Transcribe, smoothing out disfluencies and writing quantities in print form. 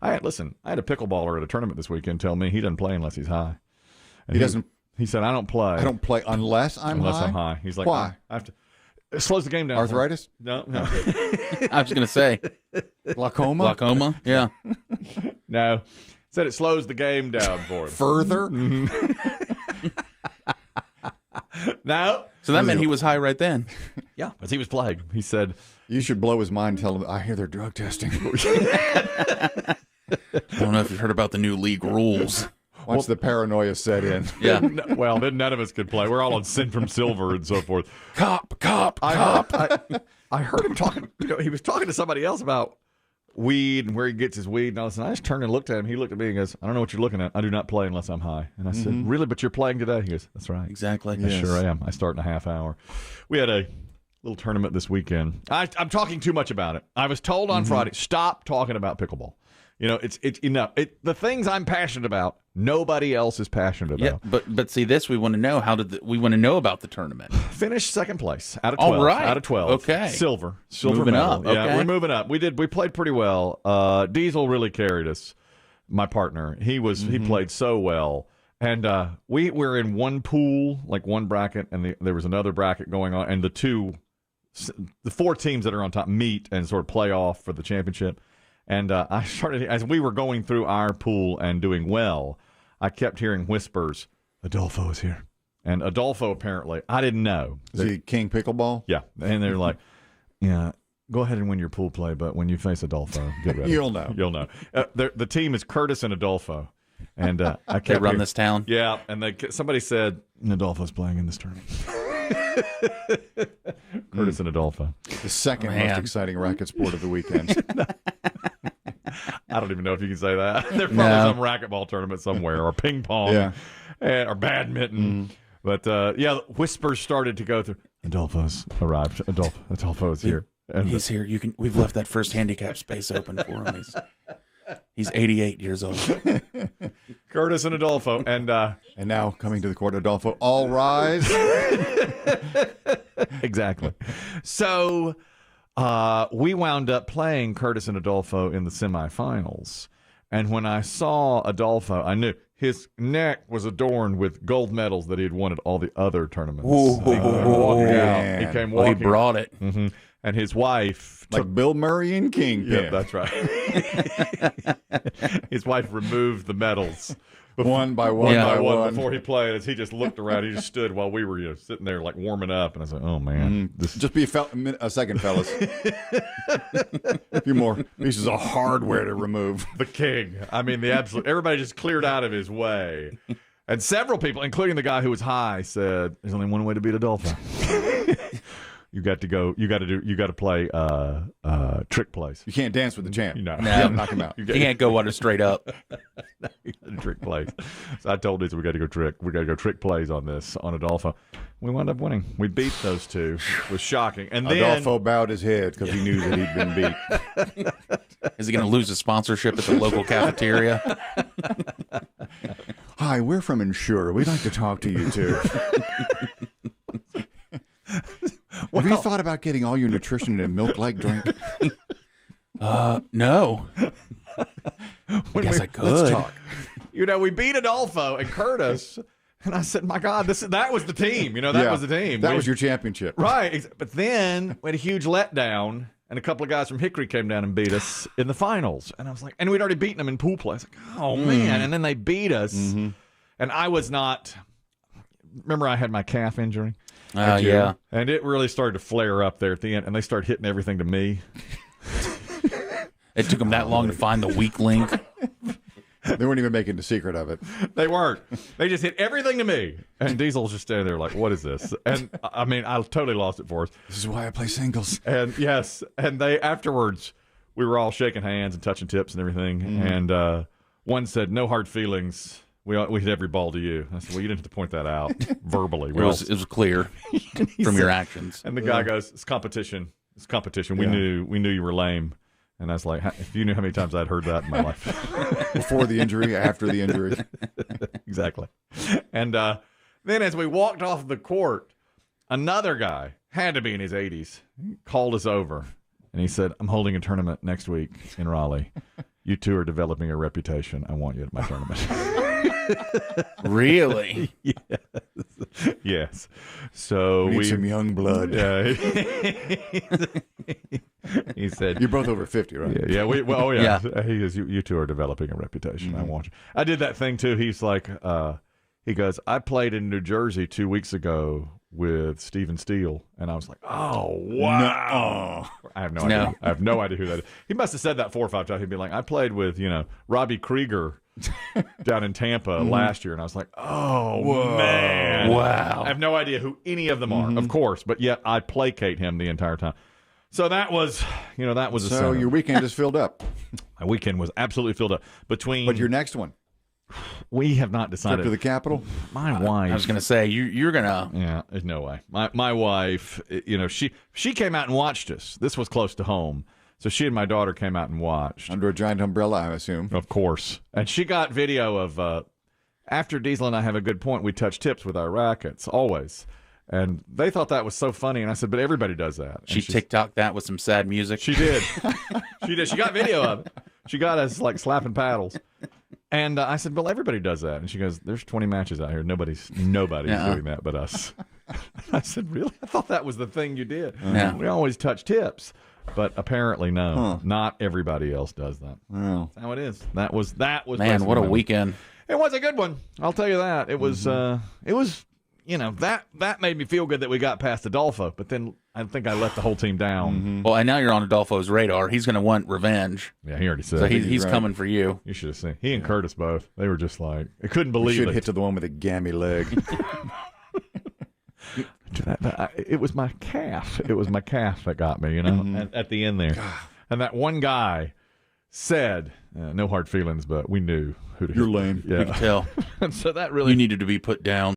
I had a pickleballer at a tournament this weekend tell me he doesn't play unless he's high. And He doesn't. He said, I don't play. I don't play unless I'm high. He's like, why? I have to. It slows the game down. Arthritis? No. I was going to say. Glaucoma? Glaucoma? Yeah. No. Said it slows the game down for him. Further? No. So that meant he was high right then. Yeah, because he was playing. He said, You should blow his mind and tell him, I hear they're drug testing. I don't know if you've heard about the new league rules. Once the paranoia set in. Yeah. well, then none of us could play. We're all on sin from silver and so forth. Cop. I heard him talking. He was talking to somebody else about weed and where he gets his weed and all this. And I just turned and looked at him. He looked at me and goes, I don't know what you're looking at. I do not play unless I'm high. And I said, really? But you're playing today? He goes, that's right. Exactly. I sure am. I start in a half hour. We had a little tournament this weekend. I'm talking too much about it. I was told on Friday, stop talking about pickleball. It's enough. The things I'm passionate about, nobody else is passionate about. Yeah, but see this, we want to know we want to know about the tournament. Finished second place out of 12. All right. Out of 12. Okay. Silver Moving medal. up. Yeah, Okay. we're moving up. We played pretty well. Diesel really carried us. My partner, he played so well. And we were in one pool, like one bracket, and there was another bracket going on, and the four teams that are on top meet and sort of play off for the championship. And I started, as we were going through our pool and doing well, I kept hearing whispers, Adolfo is here. And Adolfo, apparently, I didn't know. Is he King Pickleball? Yeah. And they're like, yeah, go ahead and win your pool play, but when you face Adolfo, get ready. You'll know. You'll know. The team is Curtis and Adolfo. And I kept They run this town? Yeah. And somebody said, Adolfo's playing in this tournament. Curtis and Adolfo. The second most exciting racket sport of the weekend. I don't even know if you can say that. There's probably some racquetball tournament somewhere, or ping pong, or badminton. But whispers started to go through. Adolfo's arrived. Adolfo is here. And he's here. We've left that first handicap space open for him. He's 88 years old. Curtis and Adolfo, and now coming to the court, Adolfo. All rise. Exactly. So we wound up playing Curtis and Adolfo in the semifinals, and when I saw Adolfo, I knew his neck was adorned with gold medals that he had won at all the other tournaments. He came walking. He brought it. Mm-hmm. And his wife like Bill Murray and Kingpin. Yeah, that's right. His wife removed the medals one by one before he played. As he just looked around, he just stood while we were sitting there like warming up. And I was like, "Oh man, just be a second, fellas. A few more pieces of hardware to remove." The king. I mean, the absolute. Everybody just cleared out of his way, and several people, including the guy who was high, said, "There's only one way to beat Adolfo." You got to play trick plays. You can't dance with the champ. No. You gotta knock him out. You can't go water straight up. You got to trick plays. So I told Diesel we got to go trick. We got to go trick plays on Adolfo. We wound up winning. We beat those two. It was shocking. And then Adolfo bowed his head because he knew that he'd been beat. Is he going to lose his sponsorship at the local cafeteria? Hi, we're from Insure. We'd like to talk to you too. Have you thought about getting all your nutrition in a milk-like drink? No. I guess I could. Let's talk. We beat Adolfo and Curtis, and I said, "My God, that was the team. That was the team. That was your championship, right?" But then we had a huge letdown, and a couple of guys from Hickory came down and beat us in the finals, and I was like, and we'd already beaten them in pool play. I was like, "Oh man!" And then they beat us, and I was not. Remember, I had my calf injury. Yeah. And it really started to flare up there at the end, and they started hitting everything to me. It took them that long to find the weak link. They weren't even making a secret of it. They weren't. They just hit everything to me. And Diesel's just standing there like, what is this? And, I mean, I totally lost it for us. This is why I play singles. And, yes, and they afterwards, we were all shaking hands and touching tips and everything. And one said, no hard feelings. We hit every ball to you. I said, well, you didn't have to point that out verbally. It was clear from your actions. And the guy goes, it's competition. It's competition. We knew you were lame. And I was like, if you knew how many times I'd heard that in my life. Before the injury, after the injury. Exactly. And then as we walked off the court, another guy, had to be in his 80s, called us over. And he said, I'm holding a tournament next week in Raleigh. You two are developing a reputation. I want you at my tournament. Really? Yes. So We need some young blood. He said, You're both over 50, right? Yeah. He is. You two are developing a reputation. I want you. I did that thing too. He's like, he goes, I played in New Jersey 2 weeks ago with Stephen Steele, and I was like, oh wow. No. I have no idea. I have no idea who that is. He must have said that 4 or 5 times. He'd be like, I played with Robbie Krieger down in Tampa last year, and I was like, oh man, wow. I have no idea who any of them are, of course, but yet I placate him the entire time. So that was, that was. So your weekend is filled up. My weekend was absolutely filled up. But your next one, we have not decided. Trip to the Capitol. My wife. I was going to say you're going to. Yeah, there's no way. My wife, she came out and watched us. This was close to home, so she and my daughter came out and watched Under a giant umbrella, I assume. Of course, and she got video of after Diesel and I have a good point. We touch tips with our rackets always. And they thought that was so funny, and I said, "But everybody does that." She TikToked that with some sad music. She did. She did. She got video of it. She got us like slapping paddles. And I said, "Well, everybody does that." And she goes, "There's 20 matches out here. Nobody's doing that but us." I said, "Really? I thought that was the thing you did. We always touch tips." But apparently, no. Not everybody else does that. Wow. That's how it is. That was. Man, what a weekend! It was a good one. I'll tell you that. It was. It was. That made me feel good that we got past Adolfo, but then I think I let the whole team down. Well, and now you're on Adolfo's radar. He's going to want revenge. Yeah, he already said. So he's coming for you. You should have seen. He and Curtis both. They were just like, I couldn't believe should it. Hit to the one with a gammy leg. It was my calf. It was my calf that got me, at the end there. God. And that one guy said, no hard feelings, but we knew who to hit. You're lame. Yeah. You could tell. And so that really... You needed to be put down.